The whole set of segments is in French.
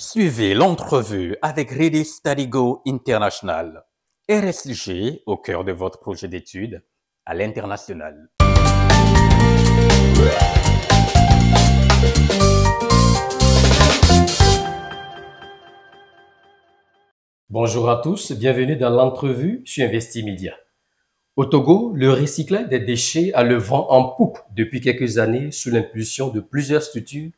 Suivez l'entrevue avec Ready Study Go International, RSG au cœur de votre projet d'études à l'international. Bonjour à tous, bienvenue dans l'entrevue sur Investimedia. Au Togo, le recyclage des déchets a le vent en poupe depuis quelques années sous l'impulsion de plusieurs structures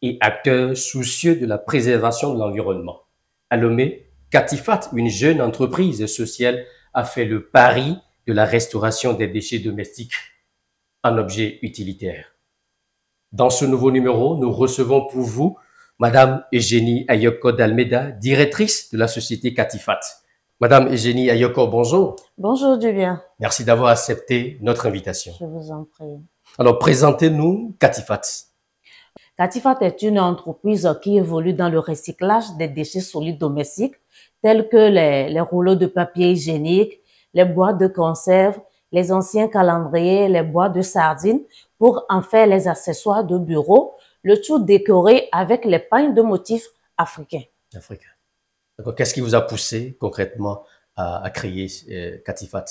et acteurs soucieux de la préservation de l'environnement. À Lomé, Katifat, une jeune entreprise sociale, a fait le pari de la restauration des déchets domestiques en objets utilitaires. Dans ce nouveau numéro, nous recevons pour vous Madame Eugénie Ayoko d'Almeida, directrice de la société Katifat. Madame Eugénie Ayoko, bonjour. Bonjour Julien. Merci d'avoir accepté notre invitation. Je vous en prie. Alors, présentez-nous Katifat. Katifat est une entreprise qui évolue dans le recyclage des déchets solides domestiques, tels que les rouleaux de papier hygiénique, les boîtes de conserve, les anciens calendriers, les boîtes de sardines, pour en faire les accessoires de bureau, le tout décoré avec les pagnes de motifs africains. Africain. D'accord. Qu'est-ce qui vous a poussé concrètement à créer Katifat?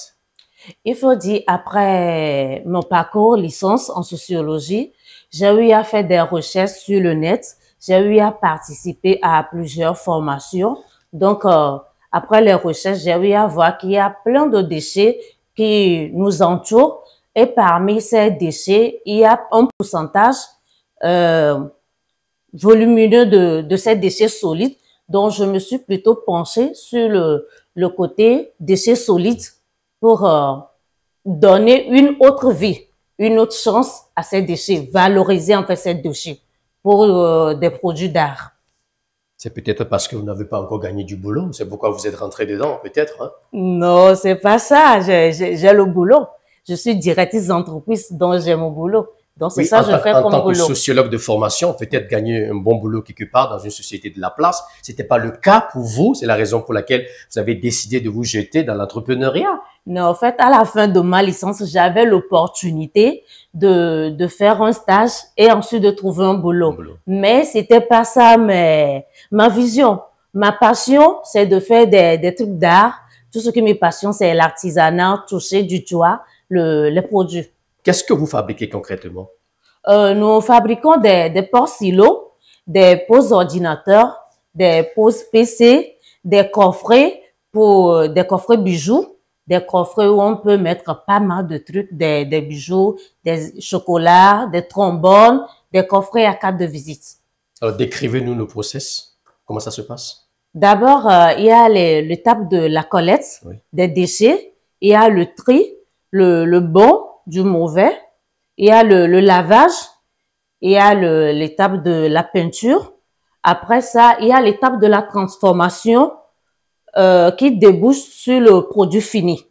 Il faut dire, après mon parcours licence en sociologie, j'ai eu à faire des recherches sur le net, j'ai eu à participer à plusieurs formations. Donc, après les recherches, j'ai eu à voir qu'il y a plein de déchets qui nous entourent et parmi ces déchets, il y a un pourcentage volumineux de ces déchets solides. Donc, je me suis plutôt penchée sur le côté déchets solides pour donner une autre vie, une autre chance à ces déchets, valoriser en fait ces déchets pour des produits d'art. C'est peut-être parce que vous n'avez pas encore gagné du boulot, c'est pourquoi vous êtes rentré dedans, peut-être, hein? Non, c'est pas ça, j'ai le boulot. Je suis directrice d'entreprise, donc j'ai mon boulot. Donc, c'est ça que je fais comme boulot. En tant que sociologue de formation, peut-être gagner un bon boulot quelque part dans une société de la place. C'était pas le cas pour vous. C'est la raison pour laquelle vous avez décidé de vous jeter dans l'entrepreneuriat. Non, en fait, à la fin de ma licence, j'avais l'opportunité de faire un stage et ensuite de trouver un boulot. Mais c'était pas ça ma vision. Ma passion, c'est de faire des trucs d'art. Tout ce qui me passionne, c'est l'artisanat, toucher du doigt les produits. Qu'est-ce que vous fabriquez concrètement? Nous fabriquons des porte-silos, des poses ordinateurs, des poses PC, des coffrets pour des coffrets bijoux, des coffrets où on peut mettre pas mal de trucs, des bijoux, des chocolats, des trombones, des coffrets à carte de visite. Alors, décrivez-nous le process. Comment ça se passe? D'abord, il y a l'étape de la collecte des déchets, il y a le tri, le bon du mauvais, il y a le lavage, il y a l'étape de la peinture. Après ça, il y a l'étape de la transformation qui débouche sur le produit fini.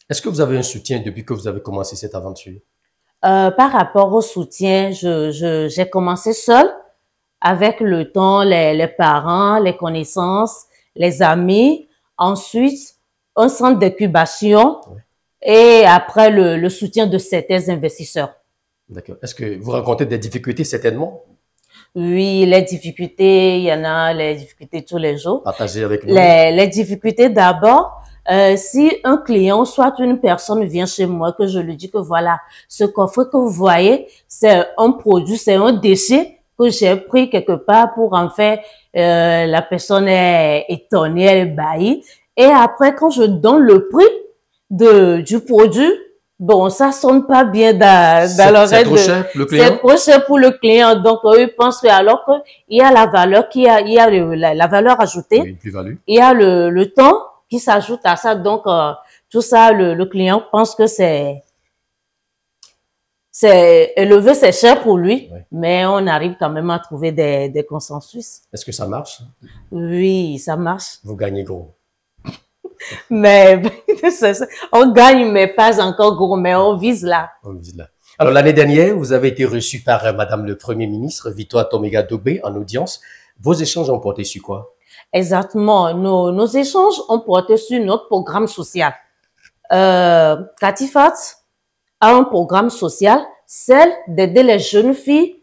Est-ce que vous avez un soutien depuis que vous avez commencé cette aventure? Par rapport au soutien, j'ai commencé seule. Avec le temps, les parents, les connaissances, les amis. Ensuite, un centre d'incubation. Et après, le soutien de certains investisseurs. D'accord. Est-ce que vous rencontrez des difficultés, certainement? Oui, les difficultés, il y en a, les difficultés tous les jours. Partagez avec nous. Les difficultés d'abord, si un client, soit une personne vient chez moi, que je lui dis que voilà, ce coffret que vous voyez, c'est un produit, c'est un déchet que j'ai pris quelque part pour en faire, la personne est étonnée, elle est ébahie. Et après, quand je donne le prix du produit, bon, ça sonne pas bien dans l'oreille. C'est trop cher pour le client? C'est trop cher pour le client. Donc, ils pensent que alors que il y a la valeur, il y a la valeur ajoutée. Oui, plus-value. Il y a le temps qui s'ajoute à ça. Donc, tout ça, le client pense que c'est élevé, c'est cher pour lui. Oui. Mais on arrive quand même à trouver des consensus. Est-ce que ça marche? Oui, ça marche. Vous gagnez gros. Mais on gagne, mais pas encore gros, mais on vise là. On vise là. Alors, l'année dernière, vous avez été reçu par Madame le Premier ministre, Victoire Tomiga-Dogbe, en audience. Vos échanges ont porté sur quoi? Exactement. Nos échanges ont porté sur notre programme social. Katifat a un programme social, celle d'aider les jeunes filles,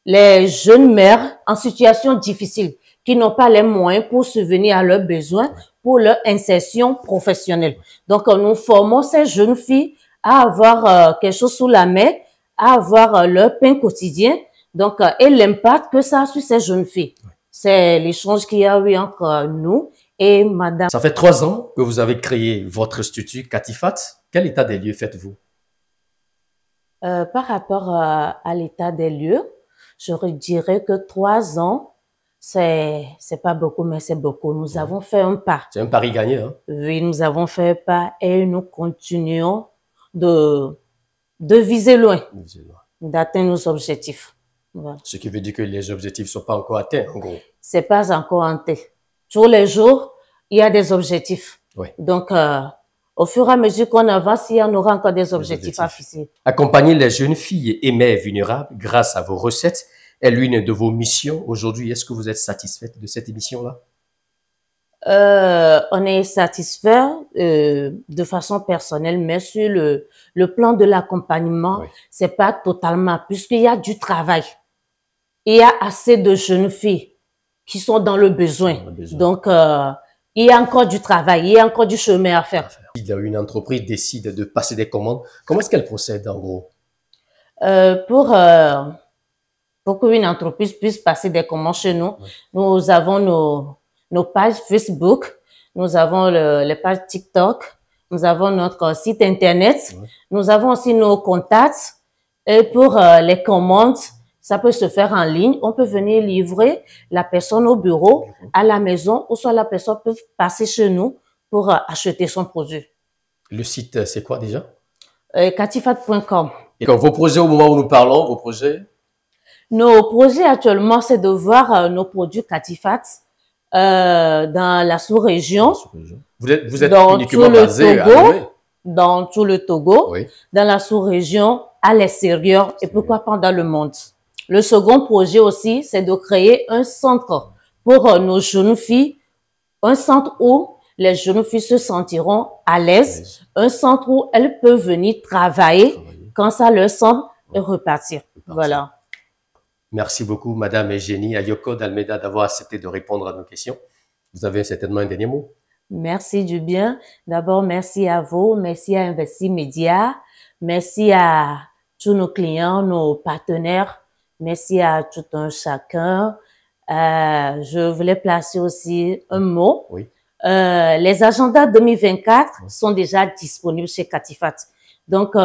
les jeunes mères en situation difficile, qui n'ont pas les moyens pour subvenir à leurs besoins pour leur insertion professionnelle. Donc, nous formons ces jeunes filles à avoir quelque chose sous la main, à avoir leur pain quotidien. Donc, et l'impact que ça a sur ces jeunes filles. C'est l'échange qu'il y a eu entre nous et madame. Ça fait 3 ans que vous avez créé votre institut Katifat. Quel état des lieux faites-vous? Par rapport à l'état des lieux, je dirais que 3 ans, c'est pas beaucoup, mais c'est beaucoup. Nous avons fait un pas. C'est un pari gagné, hein? Oui, nous avons fait un pas et nous continuons de viser loin, d'atteindre nos objectifs. Voilà. Ce qui veut dire que les objectifs ne sont pas encore atteints, en gros. C'est pas encore atteint. Tous les jours, il y a des objectifs. Oui. Donc, au fur et à mesure qu'on avance, il y en aura encore des objectifs à fixer. Accompagner les jeunes filles et mères vulnérables grâce à vos recettes est l'une de vos missions aujourd'hui. Est-ce que vous êtes satisfaite de cette émission-là? On est satisfait de façon personnelle, mais sur le plan de l'accompagnement, c'est pas totalement, puisqu'il y a du travail. Il y a assez de jeunes filles qui sont dans le besoin. Donc, il y a encore du travail, il y a encore du chemin à faire. Si une entreprise décide de passer des commandes, comment est-ce qu'elle procède en gros? Pour qu'une entreprise puisse passer des commandes chez nous, nous avons nos pages Facebook, nous avons les pages TikTok, nous avons notre site internet, nous avons aussi nos contacts. Et pour les commandes, ça peut se faire en ligne. On peut venir livrer la personne au bureau, à la maison, ou soit la personne peut passer chez nous pour acheter son produit. Le site, c'est quoi déjà? Katifat.com. Et vos projets au moment où nous parlons, vos projets? Nos projets actuellement, c'est de voir nos produits Katifat dans la sous-région. Vous êtes uniquement basé à Lomé? Dans tout le Togo, dans la sous-région, à l'extérieur et pourquoi pas dans le monde. Le second projet aussi, c'est de créer un centre pour nos jeunes filles, un centre où les jeunes filles se sentiront à l'aise, un centre où elles peuvent venir travailler quand ça leur semble et repartir. Voilà. Merci beaucoup, Madame Eugénie Ayoko d'Almeida, d'avoir accepté de répondre à nos questions. Vous avez certainement un dernier mot? Merci du bien. D'abord, merci à vous, merci à Investi Média, merci à tous nos clients, nos partenaires, merci à tout un chacun. Je voulais placer aussi un mot. Les agendas 2024 sont déjà disponibles chez Katifat. Donc,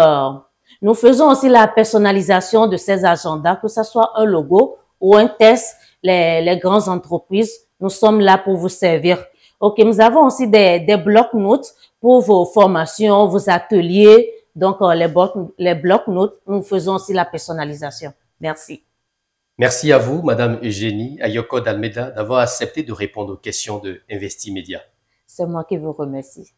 nous faisons aussi la personnalisation de ces agendas, que ce soit un logo ou un test. Les grandes entreprises, nous sommes là pour vous servir. Ok, nous avons aussi des blocs-notes pour vos formations, vos ateliers. Donc, les blocs-notes, nous faisons aussi la personnalisation. Merci. Merci à vous, Madame Eugénie Ayoko d'Almeida, d'avoir accepté de répondre aux questions de Investi Média. C'est moi qui vous remercie.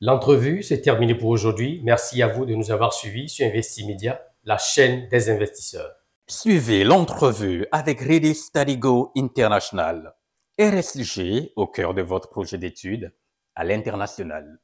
L'entrevue, c'est terminé pour aujourd'hui. Merci à vous de nous avoir suivis sur Investi Média, la chaîne des investisseurs. Suivez l'entrevue avec Ready Study Go International. RSG au cœur de votre projet d'études à l'international.